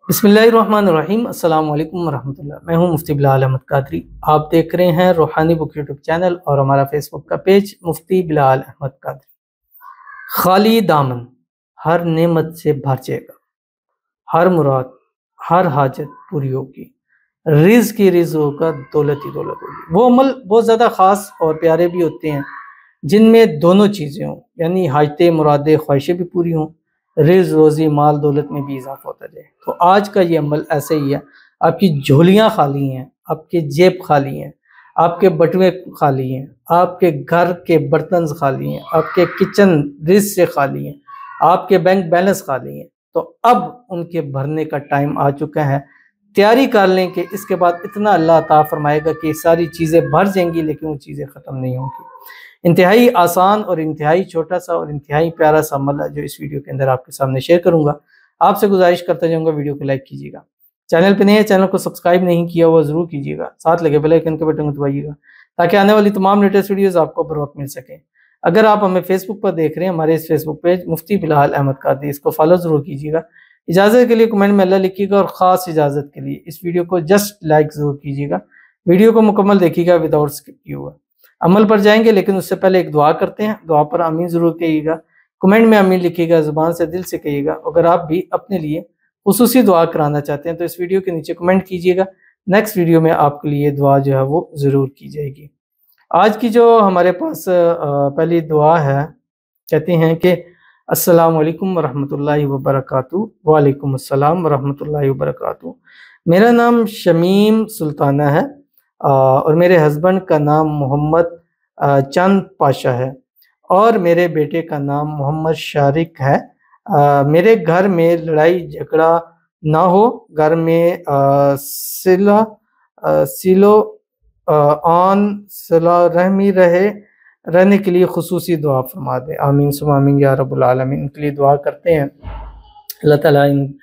बिस्मिल्लाहिर्रहमानिर्रहीम। अस्सलाम वालेकुम वरहमतुल्लाह। मैं हूं मुफ्ती बिलाल अहमद कादरी। आप देख रहे हैं रूहानी बुक यूट्यूब चैनल और हमारा फेसबुक का पेज मुफ्ती बिलाल अहमद कादरी। खाली दामन हर नेमत से भर जाएगा, हर मुराद हर हाजत पूरी होगी, रिज़्क़ ही रिज़्क़ होगा, दौलत ही दौलत होगी। वो अमल बहुत ज़्यादा ख़ास और प्यारे भी होते हैं जिनमें दोनों चीज़ें हों, यानी हाजतें मुरादें ख्वाहिशें भी पूरी हों, रिज़्क़ रोज़ी माल दौलत में भी इजाफा होता जाए। तो आज का ये अमल ऐसे ही है। आपकी झोलियाँ खाली हैं, आपके जेब खाली हैं, आपके बटुए खाली हैं, आपके घर के बर्तन खाली हैं, आपके किचन रिज़्क़ से खाली हैं, आपके बैंक बैलेंस खाली हैं। तो अब उनके भरने का टाइम आ चुका है। तैयारी कर लें कि इसके बाद इतना अल्लाह अता फरमाएगा कि सारी चीज़ें भर जाएंगी, लेकिन वो चीज़ें ख़त्म नहीं होंगी। इंतहाई आसान और इंतहाई छोटा सा और इंतहाई प्यारा सा अमल है जो इस वीडियो के अंदर आपके सामने शेयर करूंगा। आपसे गुजारिश करता जाऊंगा, वीडियो को लाइक कीजिएगा, चैनल पे नए हैं चैनल को सब्सक्राइब नहीं किया हुआ ज़रूर कीजिएगा, साथ लगे बेल आइकन के बटन को दबाइएगा ताकि आने वाली तमाम लेटेस्ट वीडियोज़ आपको बर वक्त मिल सकें। अगर आप हमें फेसबुक पर देख रहे हैं, हमारे इस फेसबुक पेज मुफ्ती बिलाल अहमद कादरी, इसको फॉलो ज़रूर कीजिएगा। इजाज़त के लिए कमेंट में अल्लाह लिखिएगा और ख़ास इजाज़त के लिए इस वीडियो को जस्ट लाइक ज़रूर कीजिएगा। वीडियो को मुकम्मल देखिएगा विदाउट स्किप किए हुआ। अमल पर जाएंगे लेकिन उससे पहले एक दुआ करते हैं। दुआ पर आमीन ज़रूर कहिएगा, कमेंट में आमीन लिखिएगा, ज़ुबान से दिल से कहिएगा। अगर आप भी अपने लिए खुसूसी दुआ कराना चाहते हैं तो इस वीडियो के नीचे कमेंट कीजिएगा, नेक्स्ट वीडियो में आपके लिए दुआ जो है वो ज़रूर की जाएगी। आज की जो हमारे पास पहली दुआ है, कहते हैं कि अस्सलाम वालेकुम वरहमतुल्लाहि वबरकातुहू। वालेकुम अस्सलाम वरहमतुल्लाहि वबरकातुहू। मेरा नाम शमीम सुल्ताना है और मेरे हस्बैंड का नाम मोहम्मद चंद पाशा है और मेरे बेटे का नाम मोहम्मद शारिक है। मेरे घर में लड़ाई झगड़ा ना हो, घर में सिलो आन सला रहमी रहने के लिए खुसूसी दुआ फरमा दे। आमीन सुम्मा आमीन या रब्बुल आलमीन। इनके लिए दुआ करते हैं अल्लाह ताला इन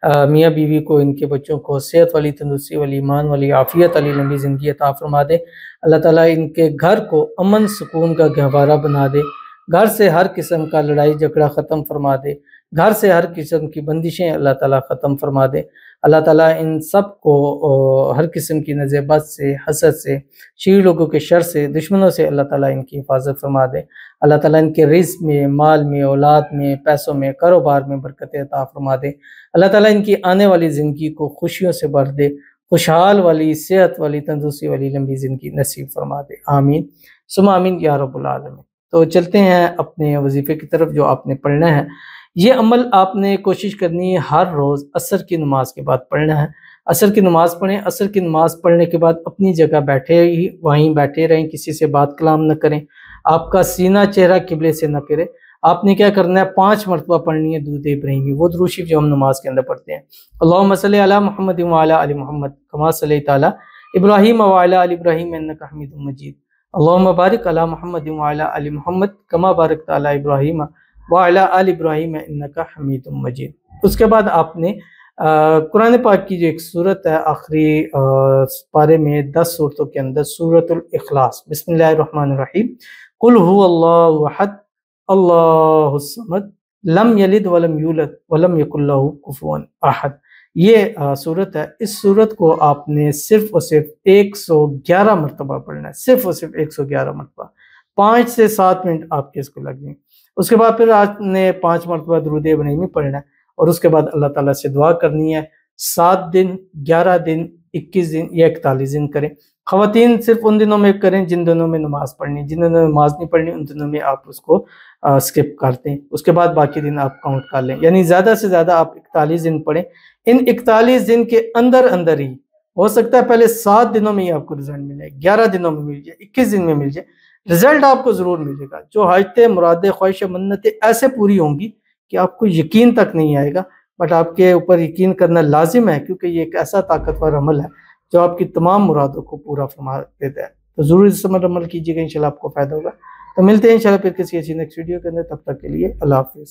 मियाँ बीवी को, इनके बच्चों को सेहत वाली, तंदुरुस्ती वाली, ईमान वाली, आफियत वाली लंबी ज़िंदगी अता फरमा दे। अल्लाह ताला इनके घर को अमन सुकून का गहवारा बना दे। घर से हर किस्म का लड़ाई झगड़ा ख़त्म फरमा दे। घर से हर किस्म की बंदिशें अल्लाह ताला ख़त्म फरमा दे। अल्लाह ताला इन सब को हर किस्म की नज़ेबत से, हसद से, शीर लोगों के शर से, दुश्मनों से अल्लाह ताला इनकी हिफाजत फरमा दे। अल्लाह ताला इनके रिज़्क़ में, माल में, औलाद में, पैसों में, कारोबार में बरकत अता फरमा दे। अल्लाह ताला इनकी आने वाली ज़िंदगी को खुशियों से भर दे, खुशहाल वाली, सेहत वाली, तंदुरुस्ती वाली लंबी ज़िंदगी नसीब फरमा दे। आमीन सुम्मा आमीन या रब्बुल आलमीन। तो चलते हैं अपने वजीफ़े की तरफ जो आपने पढ़ना है। ये अमल आपने कोशिश करनी है हर रोज़ असर की नमाज के बाद पढ़ना है। असर की नमाज पढ़ें। असर की नमाज पढ़ने के बाद अपनी जगह बैठे ही वहीं बैठे रहें, किसी से बात कलाम न करें, आपका सीना चेहरा किबले से न फिरे। आपने क्या करना है, 5 मरतबा पढ़नी है दुरूद इब्राहिमी, वो दुरूद शरीफ जो हम नमाज के अंदर पढ़ते हैं। अल्लाहुम्मा सल्ली अला मुहम्मद व अला आलि मुहम्मद कमा सल्लैता अला इब्राहीम व अला आलि इब्राहीम इन्नका हमीदुम मजीद। अल्लाहुम्मा बारिक अला मुहम्मद व अला आलि मुहम्मद कमा बारकता अला इब्राहीम व अला आलि इब्राहीम इन्नका हमीदुम मजीद। उसके बाद आपने कुरान पाक की जो एक सूरत है आखिरी पारे में 10 सूरतों के अंदर सूरतुल इखलास, बिस्मिल्लाहिर्रहमानिर्रहीम, कुल हुवल्लाहु अहद अल्लाहुस समद लम यलिद वलम यूलद वलम यकुल लहू कुफुवन अहद। ये सूरत है। इस सूरत को आपने सिर्फ और सिर्फ 111 मरतबा पढ़ना है, सिर्फ और सिर्फ 111 मरतबा। 5 से 7 मिनट आपके इसको लग जाएंगे। उसके बाद फिर आपने 5 मरतबा दुरूद इब्राहिमी पढ़ना है और उसके बाद अल्लाह ताला से दुआ करनी है। 7 दिन, 11 दिन, 21 दिन या 41 दिन करें। ख़वातीन सिर्फ उन दिनों में करें जिन दिनों में नमाज पढ़नी, जिन दिनों में नमाज नहीं पढ़नी उन दिनों में आप उसको स्किप कर दें। उसके बाद बाकी दिन आप काउंट कर लें, यानी ज़्यादा से ज़्यादा आप 41 दिन पढ़ें। इन 41 दिन के अंदर अंदर ही हो सकता है पहले 7 दिनों में ही आपको रिजल्ट मिले, 11 दिनों में मिल जाए, 21 दिन में मिल जाए, रिजल्ट आपको ज़रूर मिलेगा। जो हाजतें, मुरादें, ख्वाहिशें, मन्नतें ऐसे पूरी होंगी कि आपको यकीन तक नहीं आएगा, बट आपके ऊपर यकीन करना लाजिम है क्योंकि ये एक ऐसा ताकतवर अमल है जो आपकी तमाम मुरादों को पूरा फरमा देता है। तो ज़रूर इस पर अमल कीजिएगा, इंशाल्लाह आपको फ़ायदा होगा। तो मिलते हैं इंशाल्लाह फिर किसी अच्छी नेक्स्ट वीडियो के अंदर, तब तक के लिए अल्लाह हाफ़िज़।